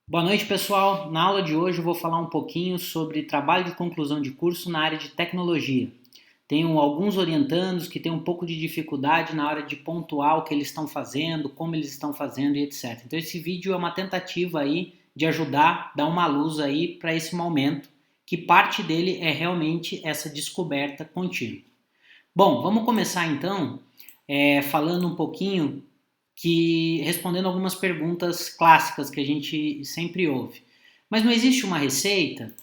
Boa noite, pessoal. Na aula de hoje eu vou falar um pouquinho sobre trabalho de conclusão de curso na área de tecnologia. Tenho alguns orientandos que têm um pouco de dificuldade na hora de pontuar o que eles estão fazendo, como eles estão fazendo e etc. Então esse vídeo é uma tentativa aí de ajudar, dar uma luz aí para esse momento, que parte dele é realmente essa descoberta contínua. Bom, vamos começar então falando um pouquinho respondendo algumas perguntas clássicas que a gente sempre ouve. Mas não existe uma receita,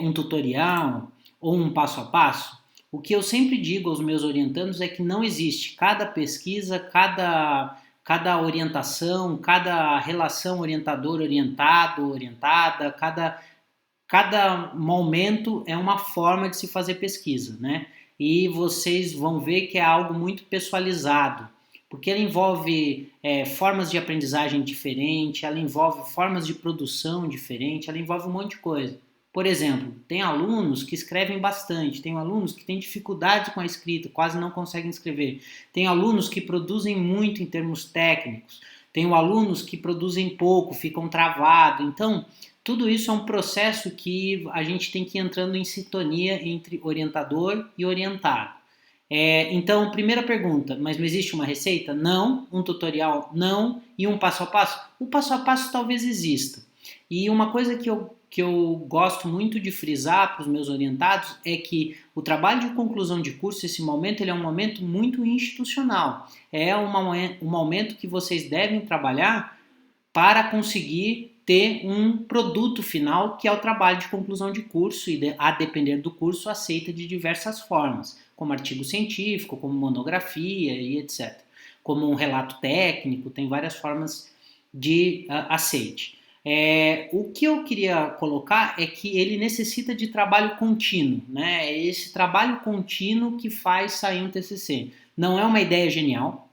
um tutorial ou um passo a passo? O que eu sempre digo aos meus orientandos é que não existe. Cada pesquisa, cada orientação, cada relação orientador-orientado, orientada, cada momento é uma forma de se fazer pesquisa, né? E vocês vão ver que é algo muito pessoalizado, porque ela envolve formas de aprendizagem diferente, ela envolve formas de produção diferente, ela envolve um monte de coisa. Por exemplo, tem alunos que escrevem bastante, tem alunos que têm dificuldades com a escrita, quase não conseguem escrever, tem alunos que produzem muito em termos técnicos, tem alunos que produzem pouco, ficam travados. Então, tudo isso é um processo que a gente tem que ir entrando em sintonia entre orientador e orientado. Então, primeira pergunta, mas não existe uma receita? Não. Um tutorial? Não. E um passo a passo? O passo a passo talvez exista. E uma coisa que eu gosto muito de frisar para os meus orientados é que o trabalho de conclusão de curso, esse momento, ele é um momento muito institucional. É um momento que vocês devem trabalhar para conseguir ter um produto final que é o trabalho de conclusão de curso e, a depender do curso, aceita de diversas formas, como artigo científico, como monografia e etc. Como um relato técnico, tem várias formas de aceite. O que eu queria colocar é que ele necessita de trabalho contínuo, né? É esse trabalho contínuo que faz sair um TCC. Não é uma ideia genial,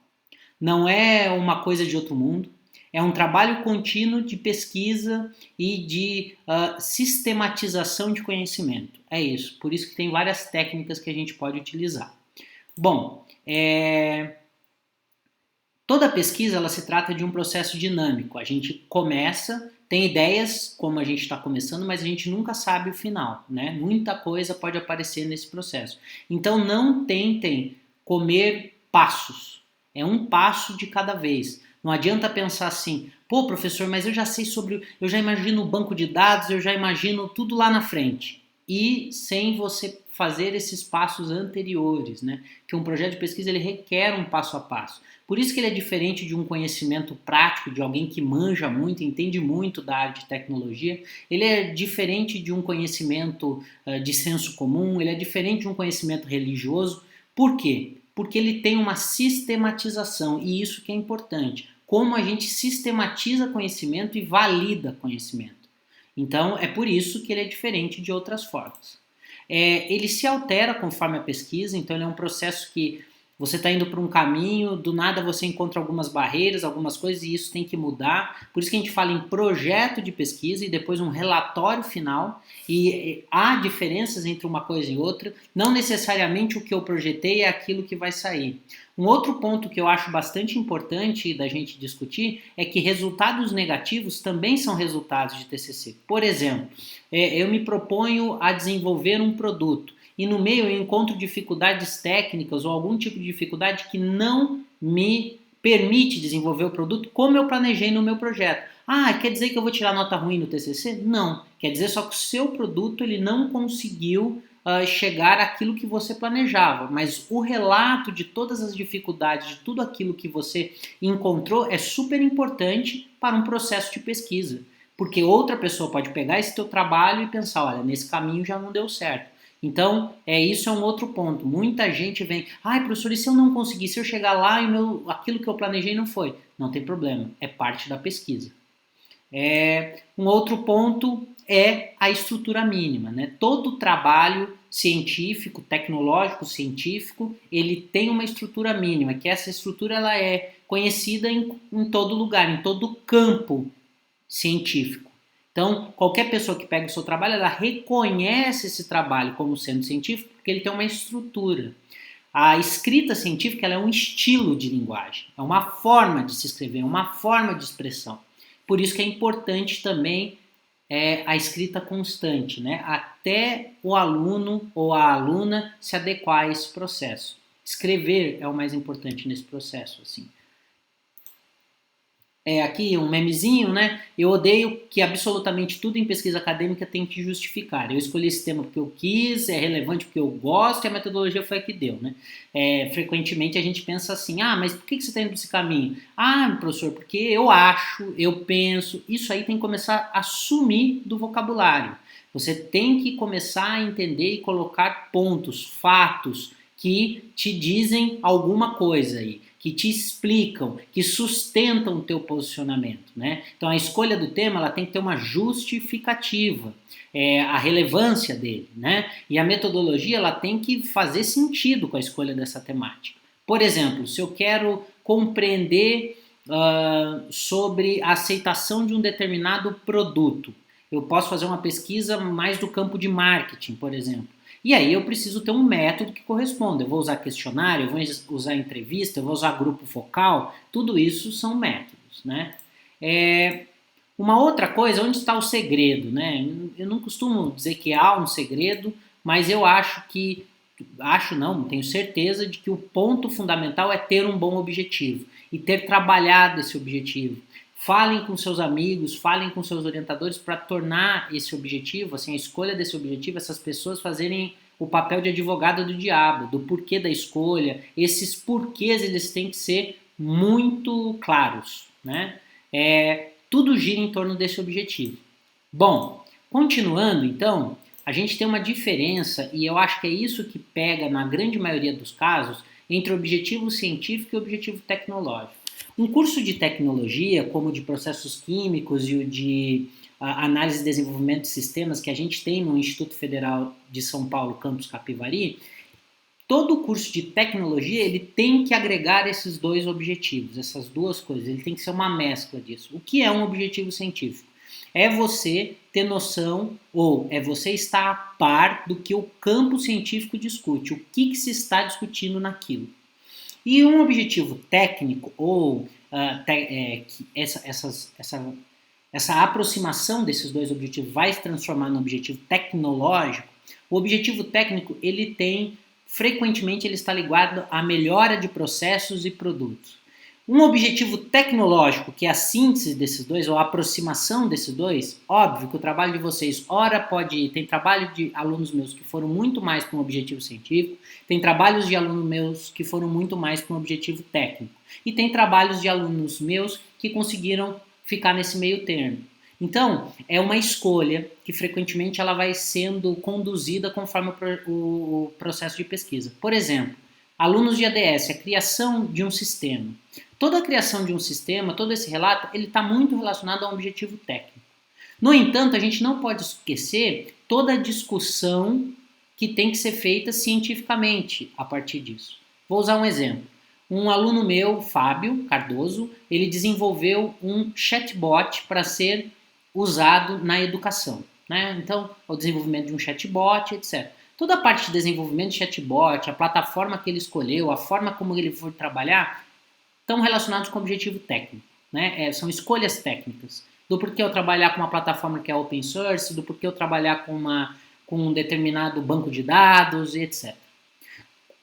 não é uma coisa de outro mundo, é um trabalho contínuo de pesquisa e de sistematização de conhecimento. É isso. Por isso que tem várias técnicas que a gente pode utilizar. Bom, toda pesquisa ela se trata de um processo dinâmico. A gente começa, tem ideias como a gente está começando, mas a gente nunca sabe o final, né? Muita coisa pode aparecer nesse processo. Então não tentem comer passos. É um passo de cada vez. Não adianta pensar assim, pô, professor, mas eu já sei sobre, eu já imagino o banco de dados, eu já imagino tudo lá na frente. E sem você fazer esses passos anteriores, né? Que um projeto de pesquisa ele requer um passo a passo. Por isso que ele é diferente de um conhecimento prático, de alguém que manja muito, entende muito da área de tecnologia. Ele é diferente de um conhecimento de senso comum, ele é diferente de um conhecimento religioso. Por quê? Porque ele tem uma sistematização, e isso que é importante. Como a gente sistematiza conhecimento e valida conhecimento. Então, é por isso que ele é diferente de outras formas. Ele se altera conforme a pesquisa, então ele é um processo que você está indo para um caminho, do nada você encontra algumas barreiras, algumas coisas, e isso tem que mudar. Por isso que a gente fala em projeto de pesquisa e depois um relatório final. E há diferenças entre uma coisa e outra. Não necessariamente o que eu projetei é aquilo que vai sair. Um outro ponto que eu acho bastante importante da gente discutir é que resultados negativos também são resultados de TCC. Por exemplo, eu me proponho a desenvolver um produto e no meio eu encontro dificuldades técnicas ou algum tipo de dificuldade que não me permite desenvolver o produto como eu planejei no meu projeto. Ah, quer dizer que eu vou tirar nota ruim no TCC? Não. Quer dizer só que o seu produto ele não conseguiu chegar àquilo que você planejava, mas o relato de todas as dificuldades, de tudo aquilo que você encontrou é super importante para um processo de pesquisa, porque outra pessoa pode pegar esse teu trabalho e pensar, olha, nesse caminho já não deu certo. Então, isso é um outro ponto. Muita gente vem, ai professor, e se eu não conseguir, se eu chegar lá e aquilo que eu planejei não foi? Não tem problema, é parte da pesquisa. Um outro ponto é a estrutura mínima, né? Todo trabalho científico, tecnológico, científico, ele tem uma estrutura mínima, que essa estrutura ela é conhecida em todo lugar, em todo campo científico. Então, qualquer pessoa que pega o seu trabalho, ela reconhece esse trabalho como sendo científico porque ele tem uma estrutura. A escrita científica ela é um estilo de linguagem, é uma forma de se escrever, é uma forma de expressão. Por isso que é importante também a escrita constante, né? Até o aluno ou a aluna se adequar a esse processo. Escrever é o mais importante nesse processo, assim. Aqui um memezinho, né? Eu odeio que absolutamente tudo em pesquisa acadêmica tem que justificar. Eu escolhi esse tema porque eu quis, é relevante porque eu gosto e a metodologia foi a que deu, né? Frequentemente a gente pensa assim, mas por que você está indo por esse caminho? Professor, porque eu acho, eu penso. Isso aí tem que começar a sumir do vocabulário. Você tem que começar a entender e colocar pontos, fatos que te dizem alguma coisa aí, que te explicam, que sustentam o teu posicionamento, né? Então a escolha do tema ela tem que ter uma justificativa, a relevância dele, né? E a metodologia ela tem que fazer sentido com a escolha dessa temática. Por exemplo, se eu quero compreender sobre a aceitação de um determinado produto, eu posso fazer uma pesquisa mais do campo de marketing, por exemplo. E aí eu preciso ter um método que corresponda. Eu vou usar questionário, eu vou usar entrevista, eu vou usar grupo focal. Tudo isso são métodos, né? Uma outra coisa, onde está o segredo, né? Eu não costumo dizer que há um segredo, mas eu tenho certeza de que o ponto fundamental é ter um bom objetivo e ter trabalhado esse objetivo. Falem com seus amigos, falem com seus orientadores para tornar esse objetivo, assim, a escolha desse objetivo, essas pessoas fazerem o papel de advogado do diabo, do porquê da escolha. Esses porquês eles têm que ser muito claros, né? Tudo gira em torno desse objetivo. Bom, continuando então, a gente tem uma diferença, e eu acho que é isso que pega na grande maioria dos casos, entre o objetivo científico e o objetivo tecnológico. Um curso de tecnologia, como o de processos químicos e o de análise e desenvolvimento de sistemas que a gente tem no Instituto Federal de São Paulo, Campus Capivari, todo curso de tecnologia ele tem que agregar esses dois objetivos, essas duas coisas, ele tem que ser uma mescla disso. O que é um objetivo científico? É você ter noção ou é você estar a par do que o campo científico discute, o que se está discutindo naquilo. E um objetivo técnico, ou essa aproximação desses dois objetivos vai se transformar no objetivo tecnológico, o objetivo técnico, frequentemente ele está ligado à melhora de processos e produtos. Um objetivo tecnológico, que é a síntese desses dois, ou a aproximação desses dois, óbvio que o trabalho de vocês, tem trabalho de alunos meus que foram muito mais para um objetivo científico, tem trabalhos de alunos meus que foram muito mais para um objetivo técnico, e tem trabalhos de alunos meus que conseguiram ficar nesse meio termo. Então, é uma escolha que frequentemente ela vai sendo conduzida conforme o processo de pesquisa. Por exemplo, alunos de ADS, a criação de um sistema. Toda a criação de um sistema, todo esse relato, ele está muito relacionado a um objetivo técnico. No entanto, a gente não pode esquecer toda a discussão que tem que ser feita cientificamente a partir disso. Vou usar um exemplo. Um aluno meu, Fábio Cardoso, ele desenvolveu um chatbot para ser usado na educação, né? Então, o desenvolvimento de um chatbot, etc. Toda a parte de desenvolvimento de chatbot, a plataforma que ele escolheu, a forma como ele foi trabalhar, estão relacionados com o objetivo técnico, né? São escolhas técnicas. Do porquê eu trabalhar com uma plataforma que é open source, do porquê eu trabalhar com um determinado banco de dados, etc.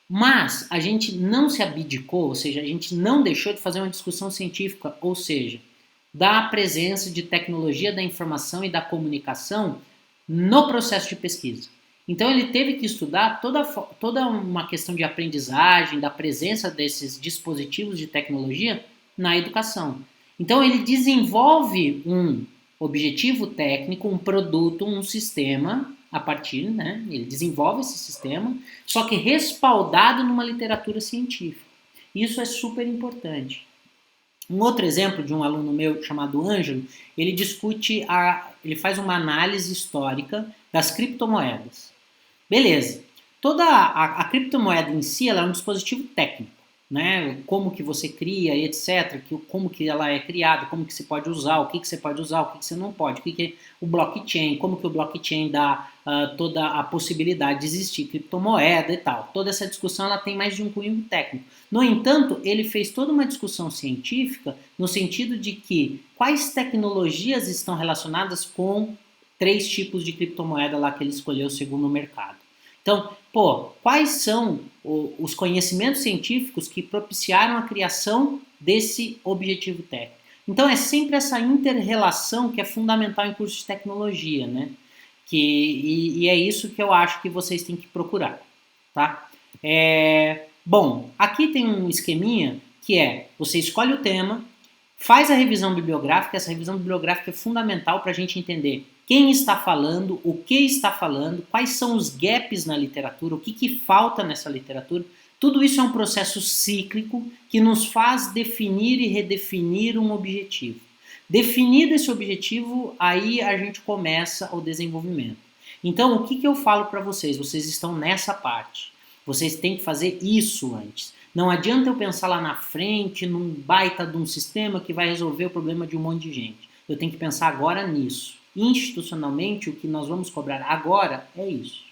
Mas a gente não se abdicou, ou seja, a gente não deixou de fazer uma discussão científica, ou seja, da presença de tecnologia da informação e da comunicação no processo de pesquisa. Então ele teve que estudar toda uma questão de aprendizagem, da presença desses dispositivos de tecnologia na educação. Então ele desenvolve um objetivo técnico, um produto, um sistema a partir, né? Ele desenvolve esse sistema, só que respaldado numa literatura científica. Isso é super importante. Um outro exemplo de um aluno meu chamado Ângelo, ele ele faz uma análise histórica das criptomoedas. Beleza. Toda a criptomoeda em si ela é um dispositivo técnico. né? Como que você cria, etc. Como que ela é criada, como que você pode usar, o que você pode usar, o que você não pode, o que é o blockchain, como que o blockchain dá toda a possibilidade de existir criptomoeda e tal. Toda essa discussão ela tem mais de um cunho técnico. No entanto, ele fez toda uma discussão científica no sentido de que quais tecnologias estão relacionadas com 3 tipos de criptomoeda lá que ele escolheu segundo o mercado. Então, quais são os conhecimentos científicos que propiciaram a criação desse objetivo técnico? Então, é sempre essa inter-relação que é fundamental em cursos de tecnologia, né? E é isso que eu acho que vocês têm que procurar, tá? Bom, aqui tem um esqueminha que você escolhe o tema, faz a revisão bibliográfica. Essa revisão bibliográfica é fundamental para a gente entender quem está falando, o que está falando, quais são os gaps na literatura, o que falta nessa literatura. Tudo isso é um processo cíclico que nos faz definir e redefinir um objetivo. Definido esse objetivo, aí a gente começa o desenvolvimento. Então, o que eu falo para vocês? Vocês estão nessa parte. Vocês têm que fazer isso antes. Não adianta eu pensar lá na frente, num baita de um sistema que vai resolver o problema de um monte de gente. Eu tenho que pensar agora nisso. Institucionalmente, o que nós vamos cobrar agora é isso.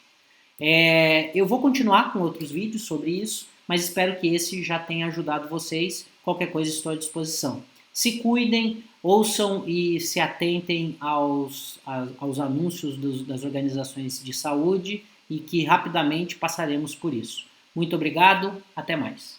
Eu vou continuar com outros vídeos sobre isso, mas espero que esse já tenha ajudado vocês. Qualquer coisa estou à disposição. Se cuidem, ouçam e se atentem aos anúncios das organizações de saúde e que rapidamente passaremos por isso. Muito obrigado, até mais.